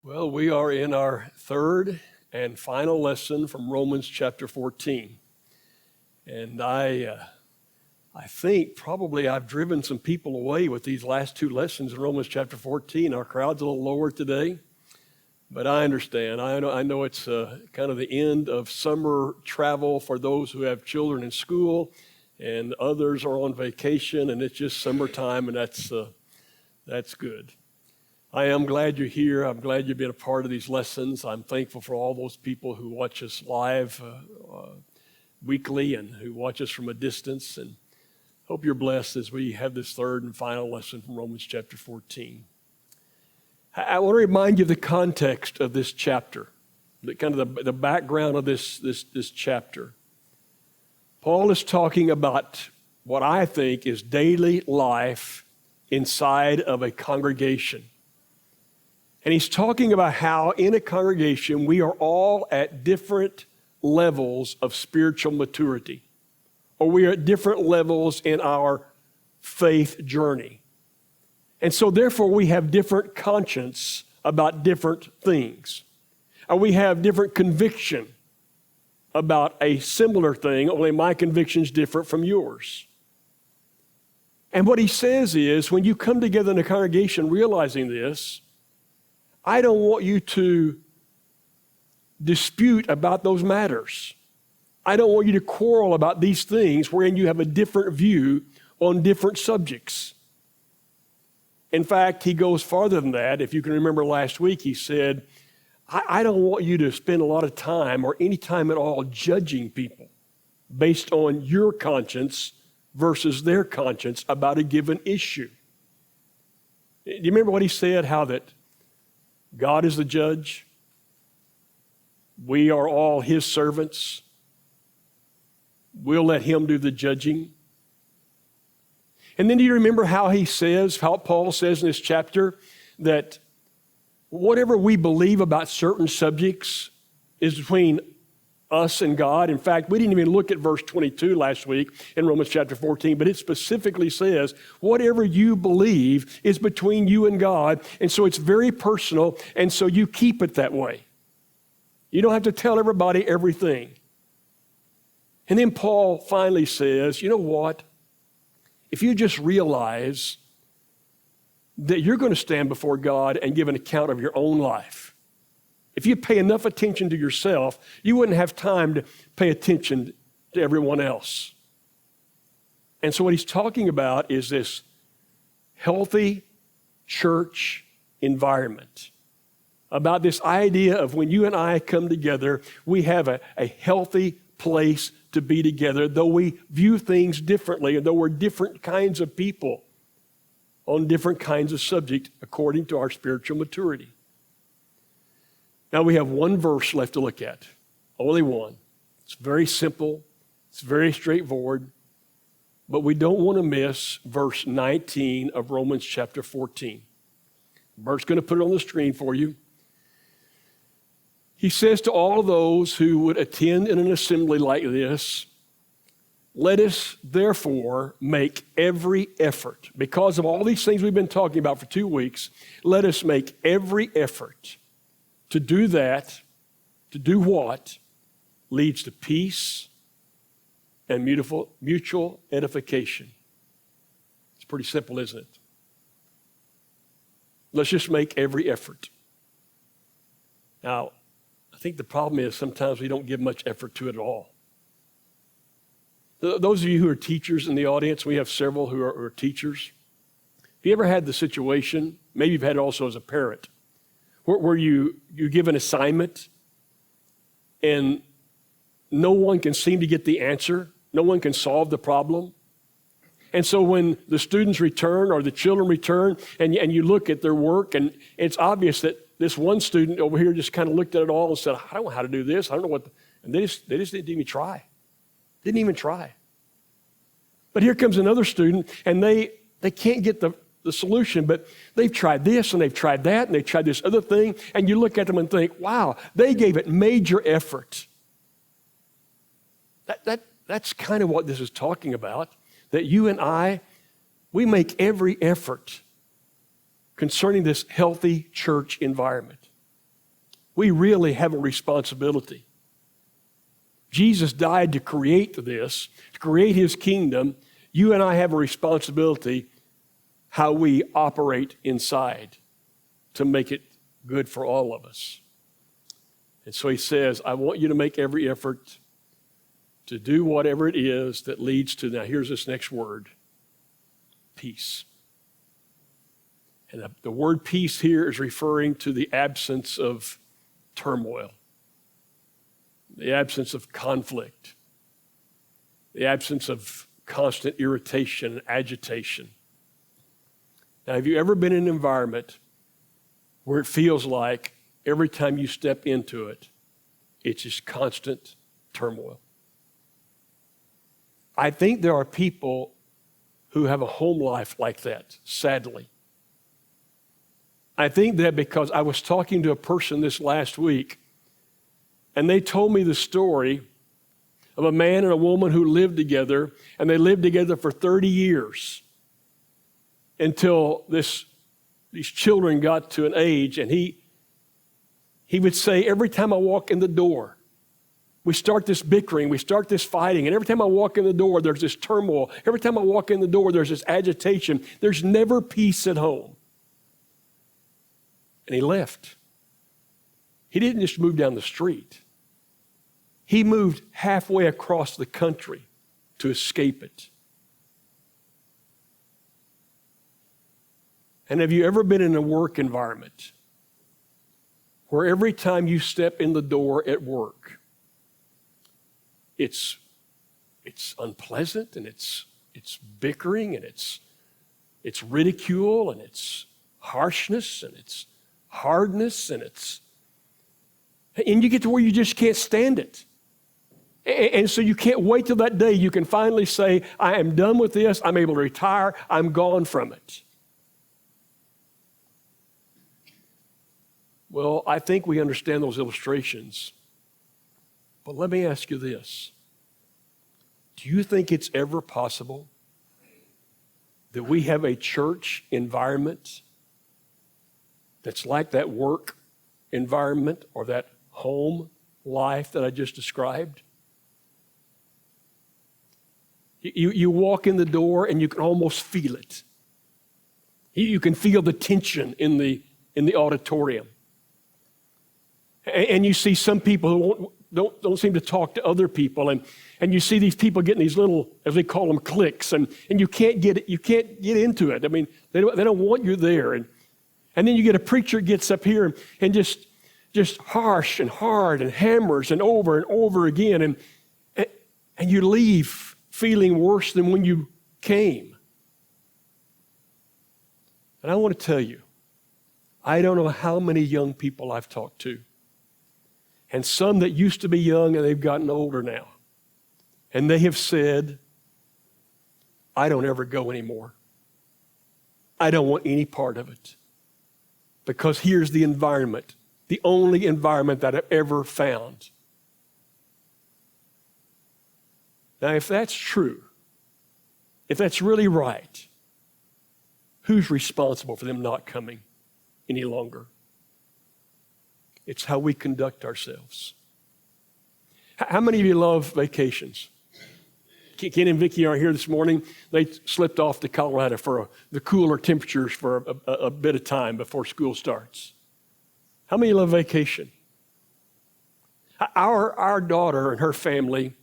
Well, we are in our third and final lesson from Romans chapter 14. And I think probably I've driven some people away with these last two lessons in Romans chapter 14. Our crowd's a little lower today, but I understand. I know it's kind of the end of summer travel for those who have children in school, and others are on vacation, and it's just summertime, and that's good. I am glad you're here. I'm glad you've been a part of these lessons. I'm thankful for all those people who watch us live weekly and who watch us from a distance. And hope you're blessed as we have this third and final lesson from Romans chapter 14. I want to remind you of the context of this chapter, the background of this chapter. Paul is talking about what I think is daily life inside of a congregation. And he's talking about how in a congregation we are all at different levels of spiritual maturity, or we are at different levels in our faith journey. And so therefore we have different conscience about different things. Or we have different conviction about a similar thing, only my conviction is different from yours. And what he says is, when you come together in a congregation realizing this, I don't want you to dispute about those matters. I don't want you to quarrel about these things wherein you have a different view on different subjects. In fact, he goes farther than that. If you can remember last week, he said, I don't want you to spend a lot of time or any time at all judging people based on your conscience versus their conscience about a given issue. Do you remember what he said, how that God is the judge. We are all his servants. We'll let him do the judging. And then do you remember how Paul says in this chapter that whatever we believe about certain subjects is between us and God. In fact, we didn't even look at verse 22 last week in Romans chapter 14, but it specifically says, whatever you believe is between you and God, and so it's very personal, and so you keep it that way. You don't have to tell everybody everything. And then Paul finally says, you know what? If you just realize that you're going to stand before God and give an account of your own life, if you pay enough attention to yourself, you wouldn't have time to pay attention to everyone else. And so what he's talking about is this healthy church environment, about this idea of when you and I come together, we have a healthy place to be together, though we view things differently, and though we're different kinds of people on different kinds of subject according to our spiritual maturity. Now we have one verse left to look at, only one. It's very simple, it's very straightforward, but we don't want to miss verse 19 of Romans chapter 14. Bert's going to put it on the screen for you. He says to all of those who would attend in an assembly like this, let us therefore make every effort. Because of all these things we've been talking about for 2 weeks, let us make every effort to do that, to do what leads to peace and mutual edification. It's pretty simple, isn't it? Let's just make every effort. Now, I think the problem is sometimes we don't give much effort to it at all. Those of you who are teachers in the audience, we have several who are teachers. Have you ever had the situation, maybe you've had it also as a parent, where you give an assignment and no one can seem to get the answer, no one can solve the problem. And so when the students return or the children return and you look at their work, and it's obvious that this one student over here just kind of looked at it all and said, I don't know how to do this, I don't know what, and they just didn't even try. Didn't even try. But here comes another student and they can't get the solution, but they've tried this and they've tried that and they've tried this other thing, and you look at them and think, wow, they gave it major effort. That's kind of what this is talking about, that you and I, we make every effort concerning this healthy church environment. We really have a responsibility. Jesus died to create this, to create his kingdom. You and I have a responsibility how we operate inside to make it good for all of us. And so he says, I want you to make every effort to do whatever it is that leads to, now here's this next word, peace. And the word peace here is referring to the absence of turmoil, the absence of conflict, the absence of constant irritation and agitation. Now, have you ever been in an environment where it feels like every time you step into it, it's just constant turmoil? I think there are people who have a home life like that, sadly. I think that because I was talking to a person this last week, and they told me the story of a man and a woman who lived together, and they lived together for 30 years until these children got to an age, and he would say, every time I walk in the door, we start this bickering, we start this fighting, and every time I walk in the door, there's this turmoil. Every time I walk in the door, there's this agitation. There's never peace at home. And he left. He didn't just move down the street. He moved halfway across the country to escape it. And have you ever been in a work environment where every time you step in the door at work, it's unpleasant, and it's bickering, and it's ridicule, and it's harshness, and it's hardness, and you get to where you just can't stand it. And so you can't wait till that day you can finally say, I am done with this, I'm able to retire, I'm gone from it. Well, I think we understand those illustrations. But let me ask you this. Do you think it's ever possible that we have a church environment that's like that work environment or that home life that I just described? You walk in the door and you can almost feel it. You can feel the tension in the auditorium. And you see some people who don't seem to talk to other people, and you see these people getting these little, as they call them, cliques, and you can't get into it. I mean, they don't want you there. And then you get a preacher gets up here and just harsh and hard and hammers and over again, and you leave feeling worse than when you came. And I want to tell you, I don't know how many young people I've talked to, and some that used to be young and they've gotten older now, and they have said, I don't ever go anymore. I don't want any part of it. Because here's the environment, the only environment that I've ever found. Now, if that's true, if that's really right, who's responsible for them not coming any longer? It's how we conduct ourselves. How many of you love vacations? Ken and Vicki aren't here this morning. They slipped off to Colorado for the cooler temperatures for a bit of time before school starts. How many love vacation? Our daughter and her family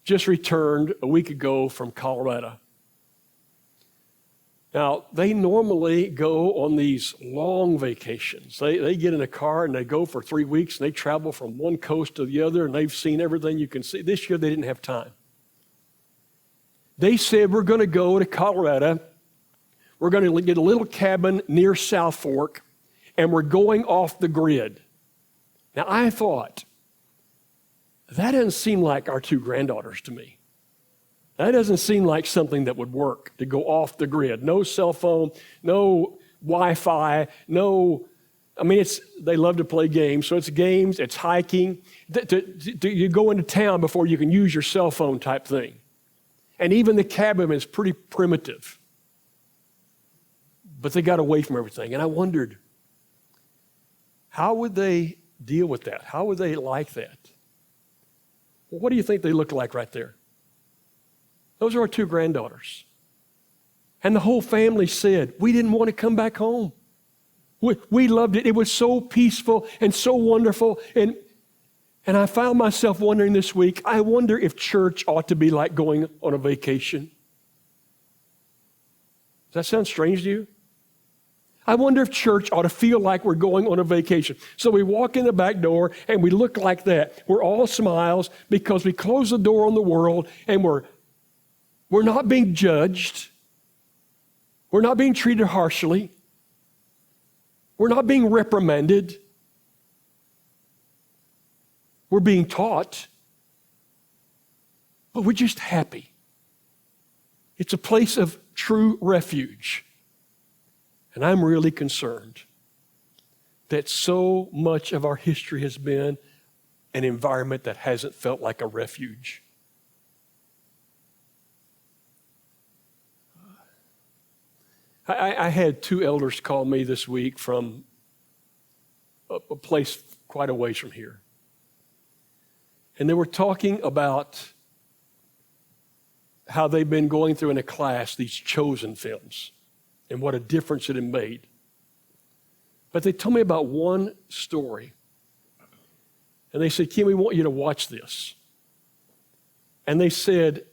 just returned a week ago from Colorado. Now, they normally go on these long vacations. They get in a car and they go for 3 weeks, and they travel from one coast to the other, and they've seen everything you can see. This year, they didn't have time. They said, we're going to go to Colorado. We're going to get a little cabin near South Fork, and we're going off the grid. Now, I thought, that doesn't seem like our two granddaughters to me. That doesn't seem like something that would work, to go off the grid. No cell phone, no Wi-Fi, they love to play games, so it's games, it's hiking. You go into town before you can use your cell phone type thing. And even the cabin is pretty primitive. But they got away from everything. And I wondered, how would they deal with that? How would they like that? Well, what do you think they look like right there? Those are our two granddaughters. And the whole family said, we didn't want to come back home. We loved it. It was so peaceful and so wonderful. And I found myself wondering this week, I wonder if church ought to be like going on a vacation. Does that sound strange to you? I wonder if church ought to feel like we're going on a vacation. So we walk in the back door and we look like that. We're all smiles because we close the door on the world and we're not being judged. We're not being treated harshly. We're not being reprimanded. We're being taught. But we're just happy. It's a place of true refuge. And I'm really concerned that so much of our history has been an environment that hasn't felt like a refuge. I had two elders call me this week from a place quite a ways from here. And they were talking about how they've been going through in a class these chosen films and what a difference it had made. But they told me about one story. And they said, Kim, we want you to watch this. And they said,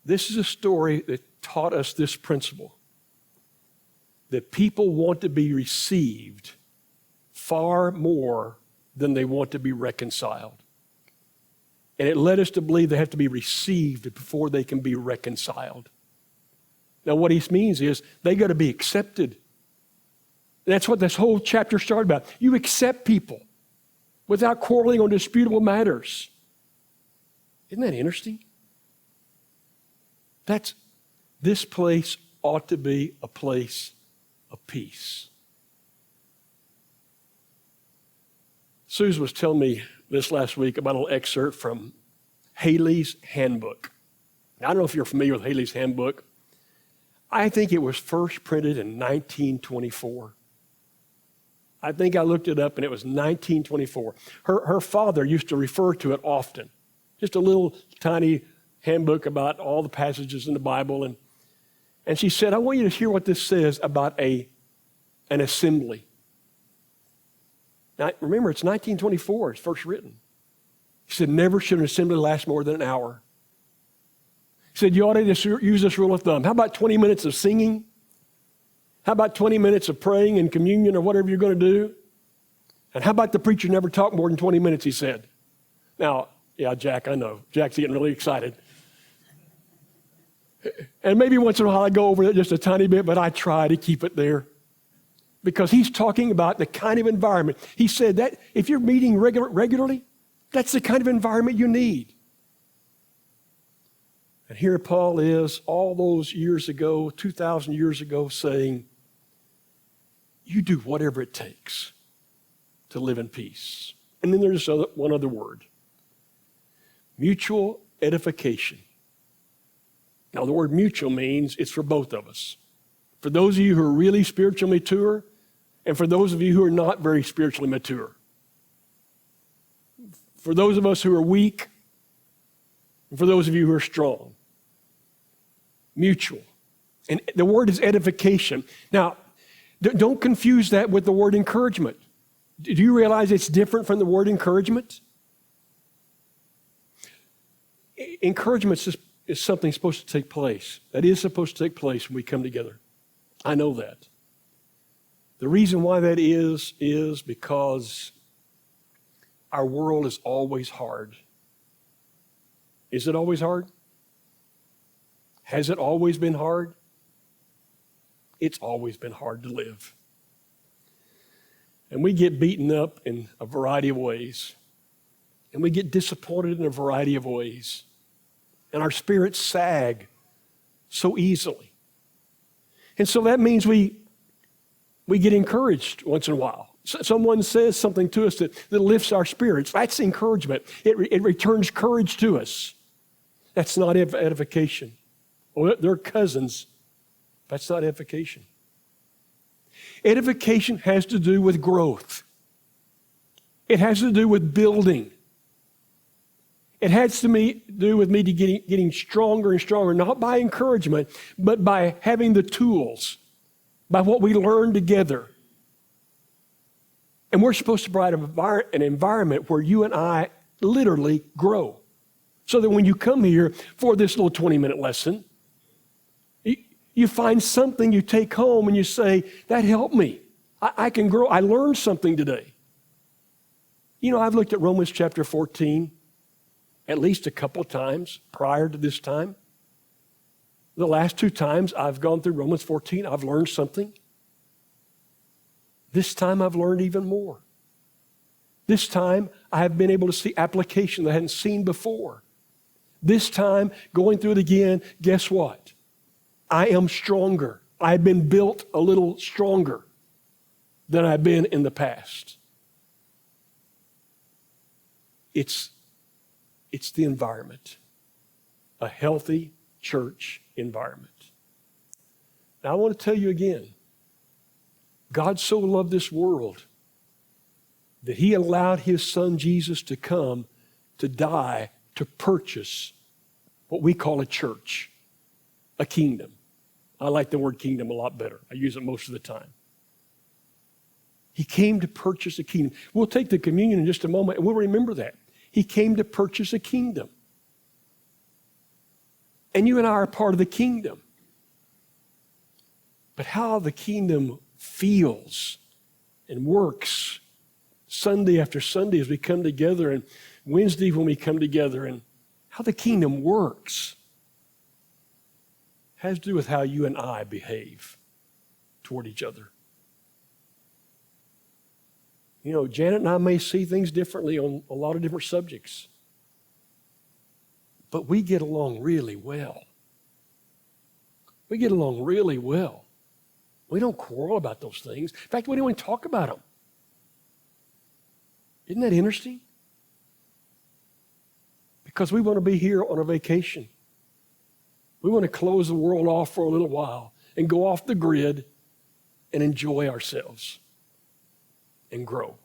this is a story that taught us this principle, that people want to be received far more than they want to be reconciled. And it led us to believe they have to be received before they can be reconciled. Now, what he means is they got to be accepted. That's what this whole chapter started about. You accept people without quarreling on disputable matters. Isn't that interesting? This place ought to be a place of peace. Susan was telling me this last week about a little excerpt from Haley's Handbook. Now, I don't know if you're familiar with Haley's Handbook. I think it was first printed in 1924. I think I looked it up and it was 1924. Her father used to refer to it often. Just a little tiny handbook about all the passages in the Bible. And she said, I want you to hear what this says about an assembly. Now, remember, it's 1924. It's first written. He said, never should an assembly last more than an hour. He said, you ought to just use this rule of thumb. How about 20 minutes of singing? How about 20 minutes of praying and communion or whatever you're going to do? And how about the preacher never talk more than 20 minutes, he said. Now, yeah, Jack, I know. Jack's getting really excited. And maybe once in a while I go over it just a tiny bit, but I try to keep it there. Because he's talking about the kind of environment. He said that if you're meeting regularly, that's the kind of environment you need. And here Paul is, all those years ago, 2,000 years ago, saying, you do whatever it takes to live in peace. And then there's one other word, mutual edification. Now, the word mutual means it's for both of us. For those of you who are really spiritually mature, and for those of you who are not very spiritually mature. For those of us who are weak, and for those of you who are strong. Mutual. And the word is edification. Now, don't confuse that with the word encouragement. Do you realize it's different from the word encouragement? Encouragement is something supposed to take place. That is supposed to take place when we come together. I know that. The reason why that is because our world is always hard. Is it always hard? Has it always been hard? It's always been hard to live. And we get beaten up in a variety of ways. And we get disappointed in a variety of ways. And our spirits sag so easily. And so that means we get encouraged once in a while. Someone says something to us that lifts our spirits. That's encouragement. It returns courage to us. That's not edification. Well, they're cousins. That's not edification. Edification has to do with growth. It has to do with building. It has to do with me getting stronger and stronger, not by encouragement, but by having the tools, by what we learn together. And we're supposed to provide an environment where you and I literally grow. So that when you come here for this little 20-minute lesson, you find something you take home and you say, that helped me. I can grow. I learned something today. You know, I've looked at Romans chapter 14 at least a couple times prior to this time. The last 2 times I've gone through Romans 14, I've learned something. This time I've learned even more. This time I have been able to see application that I hadn't seen before. This time, going through it again, guess what? I am stronger. I've been built a little stronger than I've been in the past. It's the environment, a healthy church environment. Now, I want to tell you again, God so loved this world that he allowed his son Jesus to come to die to purchase what we call a church, a kingdom. I like the word kingdom a lot better. I use it most of the time. He came to purchase a kingdom. We'll take the communion in just a moment and we'll remember that. He came to purchase a kingdom. And you and I are part of the kingdom. But how the kingdom feels and works Sunday after Sunday as we come together, and Wednesday when we come together, and how the kingdom works has to do with how you and I behave toward each other. You know, Janet and I may see things differently on a lot of different subjects, but we get along really well. We get along really well. We don't quarrel about those things. In fact, we don't even talk about them. Isn't that interesting? Because we want to be here on a vacation. We want to close the world off for a little while and go off the grid and enjoy ourselves and grow.